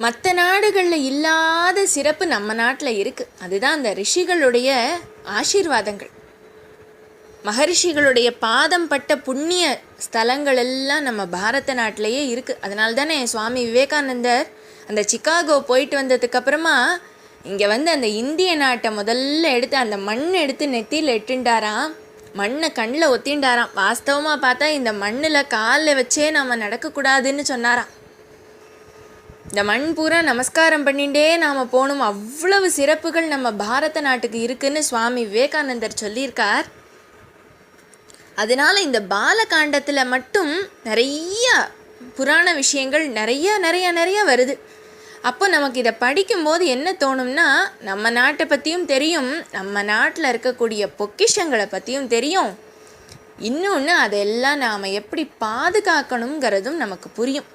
மற்ற நாடுகளில் இல்லாத சிறப்பு நம்ம நாட்டில் இருக்குது. அதுதான் அந்த ரிஷிகளுடைய ஆசீர்வாதங்கள். மகரிஷிகளுடைய பாதம் பட்ட புண்ணிய ஸ்தலங்கள் எல்லாம் நம்ம பாரத நாட்டிலேயே இருக்குது. அதனால தானே சுவாமி விவேகானந்தர் அந்த சிக்காகோ போயிட்டு வந்ததுக்கப்புறமா இங்கே வந்து அந்த இந்திய நாட்டை முதல்ல எடுத்து அந்த மண் எடுத்து நெத்தியில் எட்டுண்டாராம், மண்ணை கண்ணில் ஒத்திண்டாராம். வாஸ்தவமாக பார்த்தா இந்த மண்ணில் காலில் வச்சே நம்ம நடக்கக்கூடாதுன்னு சொன்னாராம். இந்த மண் பூரா நமஸ்காரம் பண்ணிகிட்டே நாம் போகணும். அவ்வளவு சிறப்புகள் நம்ம பாரத நாட்டுக்கு இருக்குன்னு சுவாமி விவேகானந்தர் சொல்லியிருக்கார். அதனால் இந்த பாலகாண்டத்தில் மட்டும் நிறைய புராண விஷயங்கள் நிறைய வருது. அப்போ நமக்கு இதை படிக்கும்போது என்ன தோணும்னா, நம்ம நாட்டை பற்றியும் தெரியும், நம்ம நாட்டில் இருக்கக்கூடிய பொக்கிஷங்களை பற்றியும் தெரியும். இன்னொன்று அதெல்லாம் நாம் எப்படி பாதுகாக்கணுங்கிறதும் நமக்கு புரியும்.